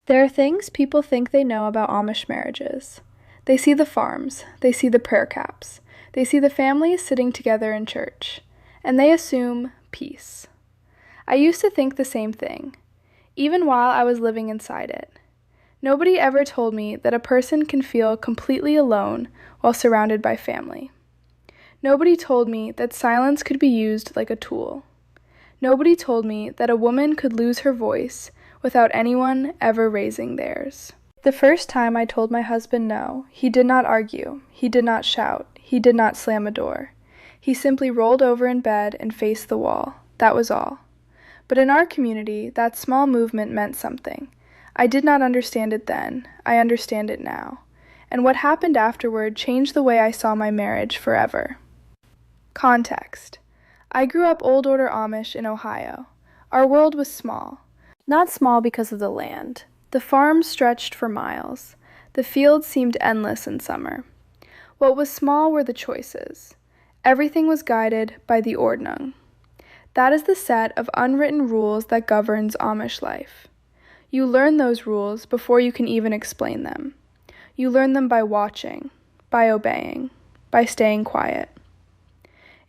There are things people think they know about Amish marriages. They see the farms, they see the prayer caps, they see the families sitting together in church, and they assume peace. I used to think the same thing, even while I was living inside it. Nobody ever told me that a person can feel completely alone while surrounded by family. Nobody told me that silence could be used like a tool. Nobody told me that a woman could lose her voice without anyone ever raising theirs. The first time I told my husband no, he did not argue, he did not shout, he did not slam a door. He simply rolled over in bed and faced the wall. That was all. But in our community, that small movement meant something. I did not understand it then, I understand it now. And what happened afterward changed the way I saw my marriage forever. Context. I grew up Old Order Amish in Ohio. Our world was small. Not small because of the land. The farms stretched for miles. The fields seemed endless in summer. What was small were the choices. Everything was guided by the Ordnung. That is the set of unwritten rules that governs Amish life. You learn those rules before you can even explain them. You learn them by watching, by obeying, by staying quiet.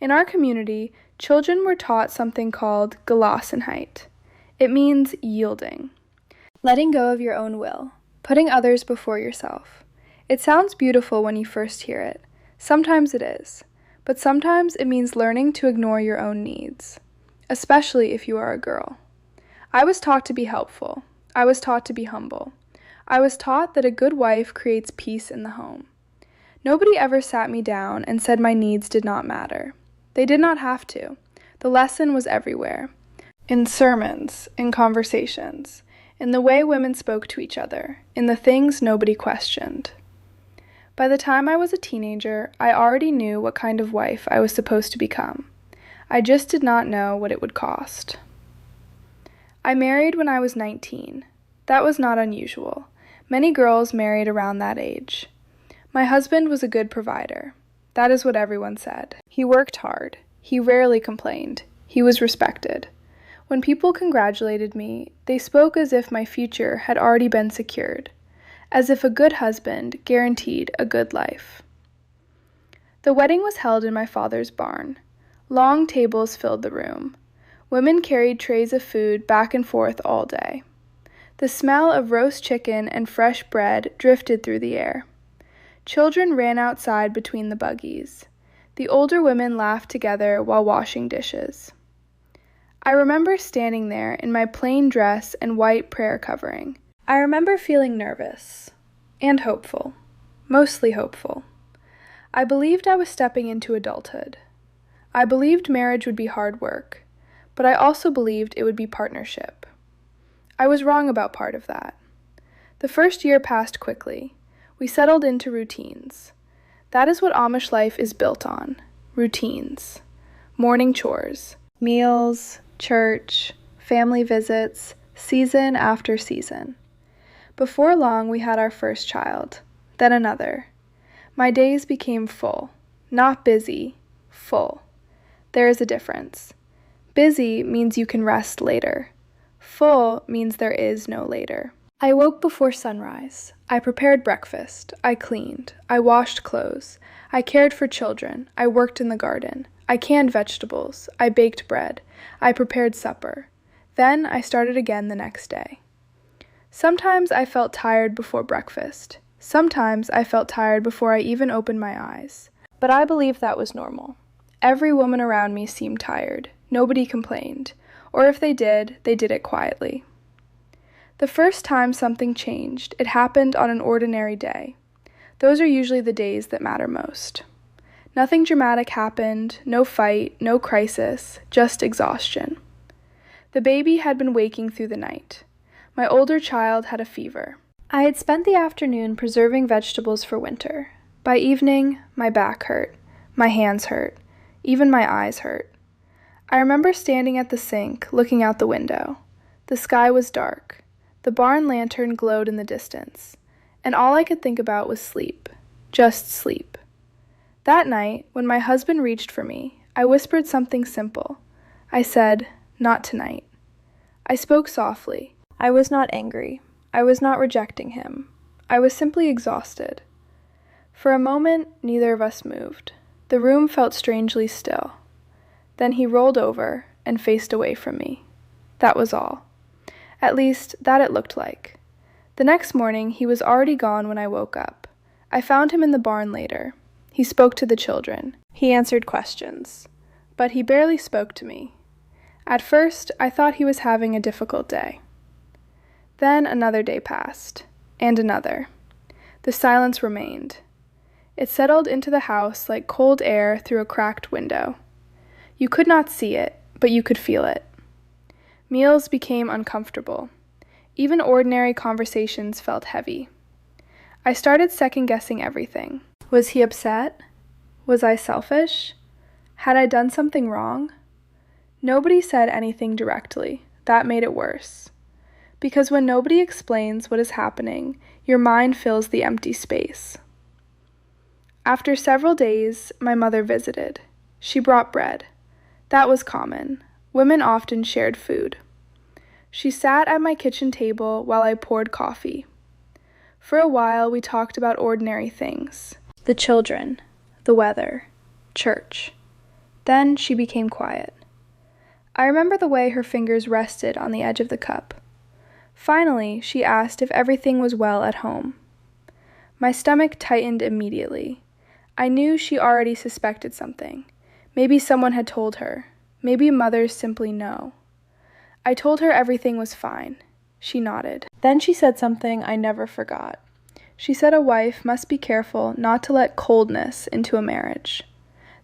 In our community, children were taught something called Gelassenheit. It means yielding, letting go of your own will, putting others before yourself. It sounds beautiful when you first hear it. Sometimes it is, but sometimes it means learning to ignore your own needs, especially if you are a girl. I was taught to be helpful. I was taught to be humble. I was taught that a good wife creates peace in the home. Nobody ever sat me down and said my needs did not matter. They did not have to. The lesson was everywhere. In sermons, in conversations, in the way women spoke to each other, in the things nobody questioned. By the time I was a teenager, I already knew what kind of wife I was supposed to become. I just did not know what it would cost. I married when I was 19. That was not unusual. Many girls married around that age. My husband was a good provider. That is what everyone said. He worked hard. He rarely complained. He was respected. When people congratulated me, they spoke as if my future had already been secured, as if a good husband guaranteed a good life. The wedding was held in my father's barn. Long tables filled the room. Women carried trays of food back and forth all day. The smell of roast chicken and fresh bread drifted through the air. Children ran outside between the buggies. The older women laughed together while washing dishes. I remember standing there in my plain dress and white prayer covering. I remember feeling nervous and hopeful, mostly hopeful. I believed I was stepping into adulthood. I believed marriage would be hard work, but I also believed it would be partnership. I was wrong about part of that. The first year passed quickly. We settled into routines. That is what Amish life is built on, routines. Morning chores, meals, church, family visits, season after season. Before long, we had our first child, then another. My days became full, not busy, full. There is a difference. Busy means you can rest later. Full means there is no later. I woke before sunrise. I prepared breakfast. I cleaned. I washed clothes. I cared for children. I worked in the garden. I canned vegetables. I baked bread. I prepared supper. Then I started again the next day. Sometimes I felt tired before breakfast. Sometimes I felt tired before I even opened my eyes. But I believed that was normal. Every woman around me seemed tired. Nobody complained. Or if they did it quietly. The first time something changed, it happened on an ordinary day. Those are usually the days that matter most. Nothing dramatic happened, no fight, no crisis, just exhaustion. The baby had been waking through the night. My older child had a fever. I had spent the afternoon preserving vegetables for winter. By evening, my back hurt, my hands hurt, even my eyes hurt. I remember standing at the sink, looking out the window. The sky was dark. The barn lantern glowed in the distance, and all I could think about was sleep, just sleep. That night, when my husband reached for me, I whispered something simple. I said, "Not tonight." I spoke softly. I was not angry. I was not rejecting him. I was simply exhausted. For a moment, neither of us moved. The room felt strangely still. Then he rolled over and faced away from me. That was all. At least, that it looked like. The next morning, he was already gone when I woke up. I found him in the barn later. He spoke to the children. He answered questions. But he barely spoke to me. At first, I thought he was having a difficult day. Then another day passed, and another. The silence remained. It settled into the house like cold air through a cracked window. You could not see it, but you could feel it. Meals became uncomfortable. Even ordinary conversations felt heavy. I started second-guessing everything. Was he upset? Was I selfish? Had I done something wrong? Nobody said anything directly. That made it worse. Because when nobody explains what is happening, your mind fills the empty space. After several days, my mother visited. She brought bread. That was common. Women often shared food. She sat at my kitchen table while I poured coffee. For a while, we talked about ordinary things. The children, the weather, church. Then she became quiet. I remember the way her fingers rested on the edge of the cup. Finally, she asked if everything was well at home. My stomach tightened immediately. I knew she already suspected something. Maybe someone had told her. Maybe mothers simply know. I told her everything was fine. She nodded. Then she said something I never forgot. She said a wife must be careful not to let coldness into a marriage.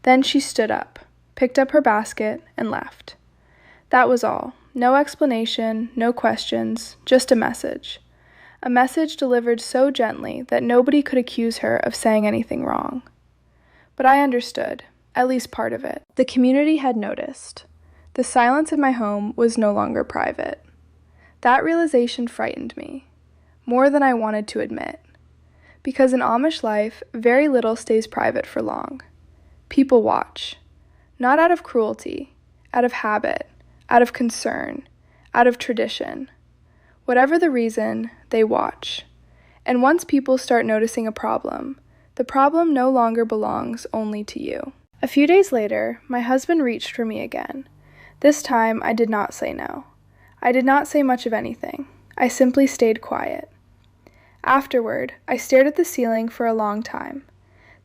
Then she stood up, picked up her basket, and left. That was all. No explanation, no questions, just a message. A message delivered so gently that nobody could accuse her of saying anything wrong. But I understood, at least part of it. The community had noticed. The silence in my home was no longer private. That realization frightened me, more than I wanted to admit. Because in Amish life, very little stays private for long. People watch, not out of cruelty, out of habit, out of concern, out of tradition. Whatever the reason, they watch. And once people start noticing a problem, the problem no longer belongs only to you. A few days later, my husband reached for me again. This time, I did not say no. I did not say much of anything. I simply stayed quiet. Afterward, I stared at the ceiling for a long time.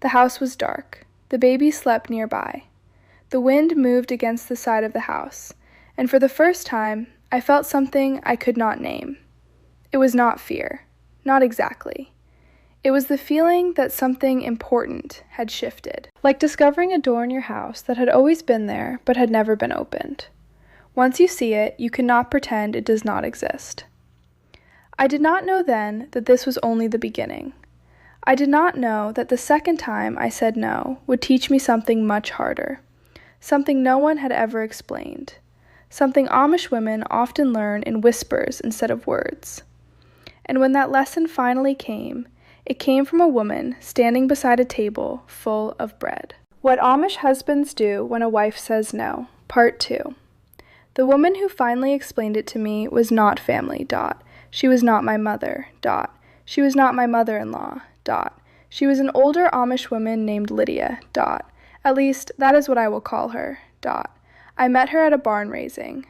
The house was dark. The baby slept nearby. The wind moved against the side of the house, and for the first time, I felt something I could not name. It was not fear. Not exactly. It was the feeling that something important had shifted, like discovering a door in your house that had always been there but had never been opened. Once you see it, you cannot pretend it does not exist. I did not know then that this was only the beginning. I did not know that the second time I said no would teach me something much harder, something no one had ever explained, something Amish women often learn in whispers instead of words. And when that lesson finally came, it came from a woman standing beside a table full of bread. What Amish husbands do when a wife says no, Part 2. The woman who finally explained it to me was not family, ... She was not my mother, ... She was not my mother-in-law, ... She was an older Amish woman named Lydia, ... At least, that is what I will call her, ... I met her at a barn raising, ...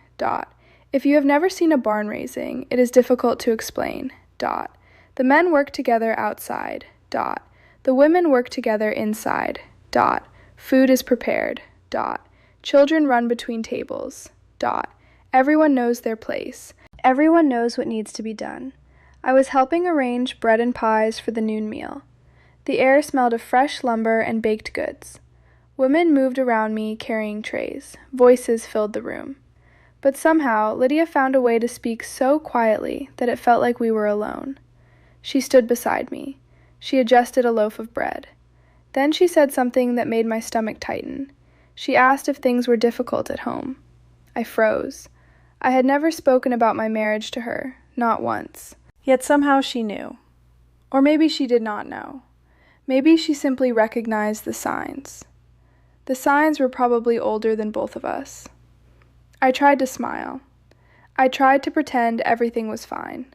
If you have never seen a barn raising, it is difficult to explain, ... The men work together outside, ... The women work together inside, ... Food is prepared, ... Children run between tables, ... Everyone knows their place. Everyone knows what needs to be done. I was helping arrange bread and pies for the noon meal. The air smelled of fresh lumber and baked goods. Women moved around me carrying trays. Voices filled the room. But somehow, Lydia found a way to speak so quietly that it felt like we were alone. She stood beside me. She adjusted a loaf of bread. Then she said something that made my stomach tighten. She asked if things were difficult at home. I froze. I had never spoken about my marriage to her, not once. Yet somehow she knew. Or maybe she did not know. Maybe she simply recognized the signs. The signs were probably older than both of us. I tried to smile. I tried to pretend everything was fine.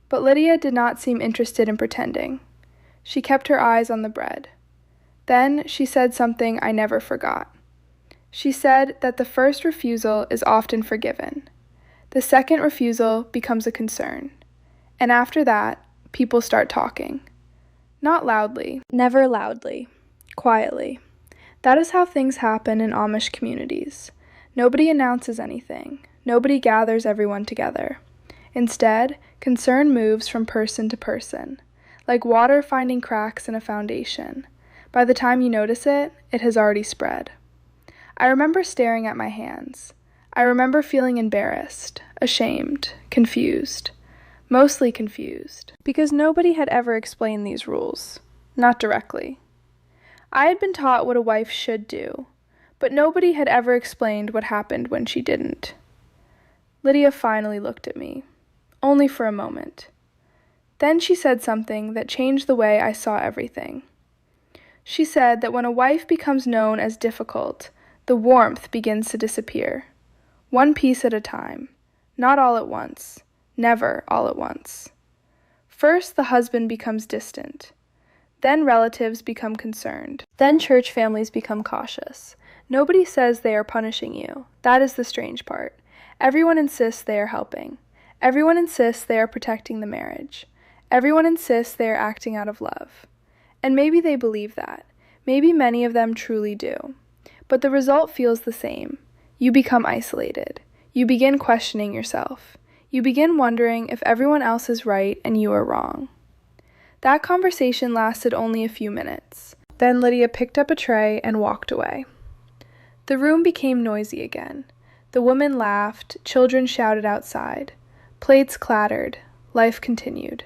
But Lydia did not seem interested in pretending. She kept her eyes on the bread. Then she said something I never forgot. She said that the first refusal is often forgiven. The second refusal becomes a concern. And after that, people start talking. Not loudly, never loudly, quietly. That is how things happen in Amish communities. Nobody announces anything. Nobody gathers everyone together. Instead, concern moves from person to person, like water finding cracks in a foundation. By the time you notice it, it has already spread. I remember staring at my hands. I remember feeling embarrassed, ashamed, confused. Mostly confused, because nobody had ever explained these rules, not directly. I had been taught what a wife should do, but nobody had ever explained what happened when she didn't. Lydia finally looked at me, only for a moment. Then she said something that changed the way I saw everything. She said that when a wife becomes known as difficult, the warmth begins to disappear. One piece at a time, not all at once. Never all at once. First, the husband becomes distant. Then relatives become concerned. Then church families become cautious. Nobody says they are punishing you. That is the strange part. Everyone insists they are helping. Everyone insists they are protecting the marriage. Everyone insists they are acting out of love. And maybe they believe that. Maybe many of them truly do. But the result feels the same. You become isolated. You begin questioning yourself. You begin wondering if everyone else is right and you are wrong. That conversation lasted only a few minutes. Then Lydia picked up a tray and walked away. The room became noisy again. The women laughed, children shouted outside. Plates clattered. Life continued.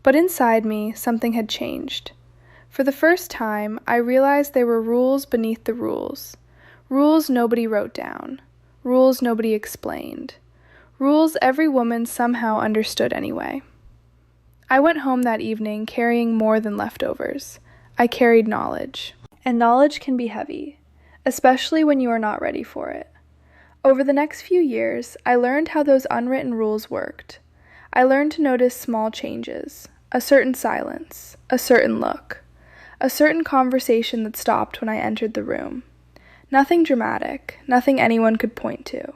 But inside me, something had changed. For the first time, I realized there were rules beneath the rules. Rules nobody wrote down. Rules nobody explained. Rules every woman somehow understood anyway. I went home that evening carrying more than leftovers. I carried knowledge. And knowledge can be heavy, especially when you are not ready for it. Over the next few years, I learned how those unwritten rules worked. I learned to notice small changes, a certain silence, a certain look, a certain conversation that stopped when I entered the room. Nothing dramatic, nothing anyone could point to.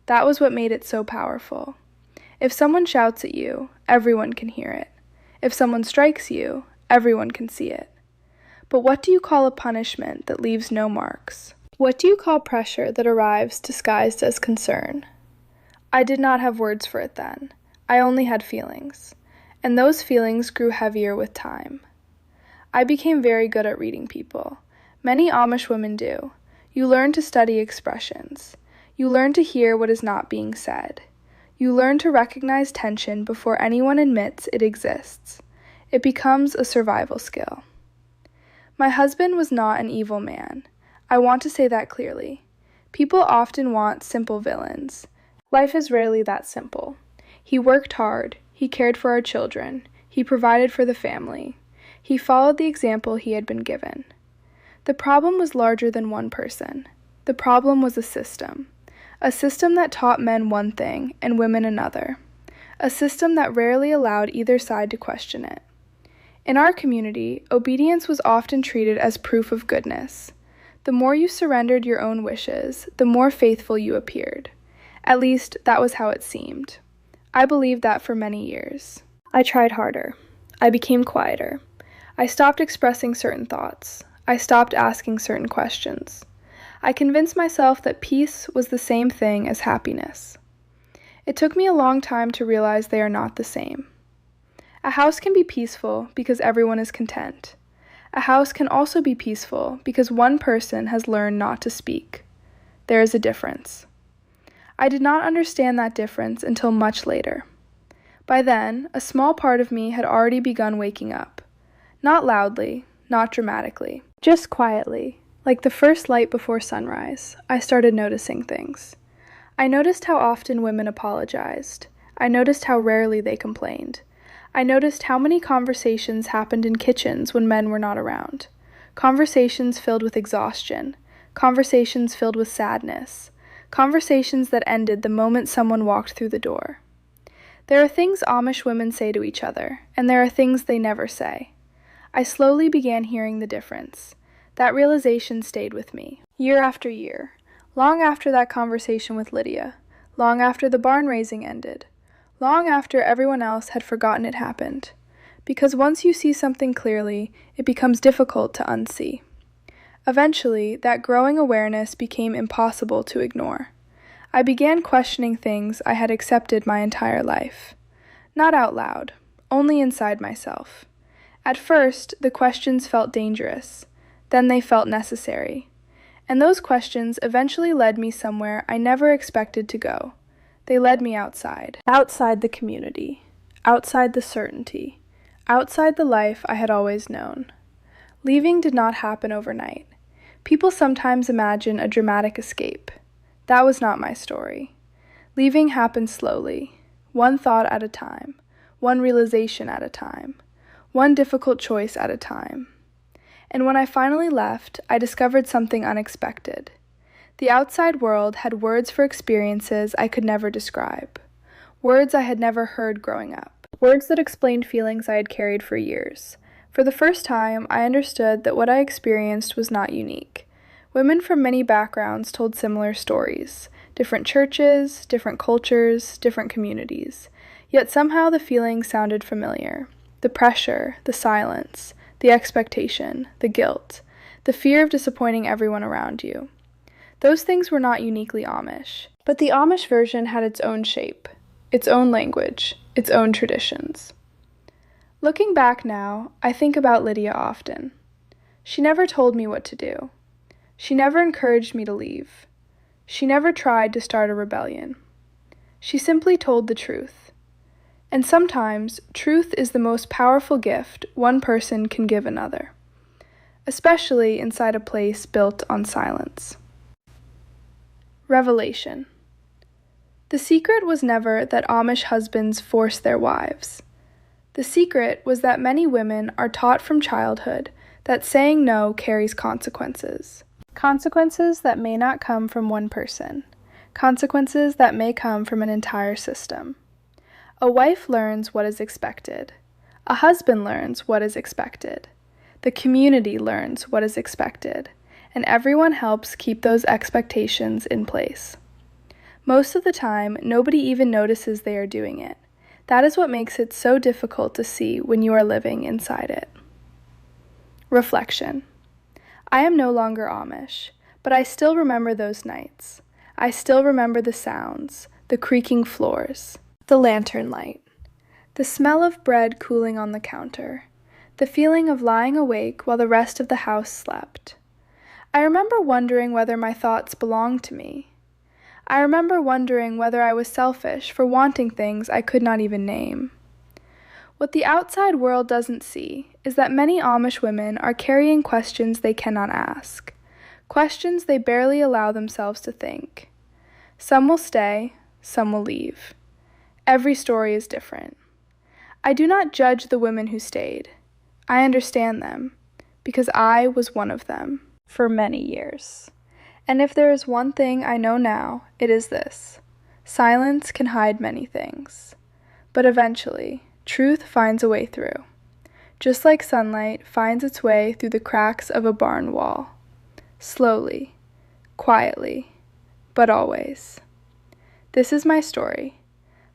That was what made it so powerful. If someone shouts at you, everyone can hear it. If someone strikes you, everyone can see it. But what do you call a punishment that leaves no marks? What do you call pressure that arrives disguised as concern? I did not have words for it then. I only had feelings. And those feelings grew heavier with time. I became very good at reading people. Many Amish women do. You learn to study expressions. You learn to hear what is not being said. You learn to recognize tension before anyone admits it exists. It becomes a survival skill. My husband was not an evil man. I want to say that clearly. People often want simple villains. Life is rarely that simple. He worked hard. He cared for our children. He provided for the family. He followed the example he had been given. The problem was larger than one person. The problem was a system that taught men one thing and women another, a system that rarely allowed either side to question it. In our community, obedience was often treated as proof of goodness. The more you surrendered your own wishes, the more faithful you appeared. At least, that was how it seemed. I believed that for many years. I tried harder. I became quieter. I stopped expressing certain thoughts. I stopped asking certain questions. I convinced myself that peace was the same thing as happiness. It took me a long time to realize they are not the same. A house can be peaceful because everyone is content. A house can also be peaceful because one person has learned not to speak. There is a difference. I did not understand that difference until much later. By then, a small part of me had already begun waking up. Not loudly, not dramatically, just quietly. Like the first light before sunrise, I started noticing things. I noticed how often women apologized. I noticed how rarely they complained. I noticed how many conversations happened in kitchens when men were not around. Conversations filled with exhaustion. Conversations filled with sadness. Conversations that ended the moment someone walked through the door. There are things Amish women say to each other, and there are things they never say. I slowly began hearing the difference. That realization stayed with me, year after year, long after that conversation with Lydia, long after the barn raising ended, long after everyone else had forgotten it happened. Because once you see something clearly, it becomes difficult to unsee. Eventually, that growing awareness became impossible to ignore. I began questioning things I had accepted my entire life. Not out loud, only inside myself. At first, the questions felt dangerous. Then they felt necessary. And those questions eventually led me somewhere I never expected to go. They led me outside. Outside the community. Outside the certainty. Outside the life I had always known. Leaving did not happen overnight. People sometimes imagine a dramatic escape. That was not my story. Leaving happened slowly, one thought at a time, one realization at a time, one difficult choice at a time. And when I finally left, I discovered something unexpected. The outside world had words for experiences I could never describe, words I had never heard growing up, words that explained feelings I had carried for years. For the first time, I understood that what I experienced was not unique. Women from many backgrounds told similar stories, different churches, different cultures, different communities. Yet somehow the feelings sounded familiar. The pressure, the silence, the expectation, the guilt, the fear of disappointing everyone around you. Those things were not uniquely Amish, but the Amish version had its own shape, its own language, its own traditions. Looking back now, I think about Lydia often. She never told me what to do. She never encouraged me to leave. She never tried to start a rebellion. She simply told the truth. And sometimes, truth is the most powerful gift one person can give another, especially inside a place built on silence. Revelation. The secret was never that Amish husbands force their wives. The secret was that many women are taught from childhood that saying no carries consequences. Consequences that may not come from one person. Consequences that may come from an entire system. A wife learns what is expected. A husband learns what is expected. The community learns what is expected. And everyone helps keep those expectations in place. Most of the time, nobody even notices they are doing it. That is what makes it so difficult to see when you are living inside it. Reflection. I am no longer Amish, but I still remember those nights. I still remember the sounds, the creaking floors, the lantern light, the smell of bread cooling on the counter, the feeling of lying awake while the rest of the house slept. I remember wondering whether my thoughts belonged to me. I remember wondering whether I was selfish for wanting things I could not even name. What the outside world doesn't see is that many Amish women are carrying questions they cannot ask, questions they barely allow themselves to think. Some will stay, some will leave. Every story is different. I do not judge the women who stayed. I understand them, because I was one of them for many years. And if there is one thing I know now, it is this: silence can hide many things. But eventually, truth finds a way through, just like sunlight finds its way through the cracks of a barn wall. Slowly, quietly, but always. This is my story.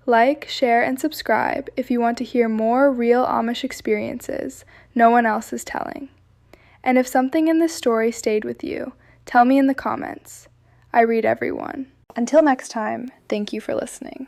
Like, share, and subscribe if you want to hear more real Amish experiences no one else is telling. And if something in this story stayed with you, tell me in the comments. I read every one. Until next time, thank you for listening.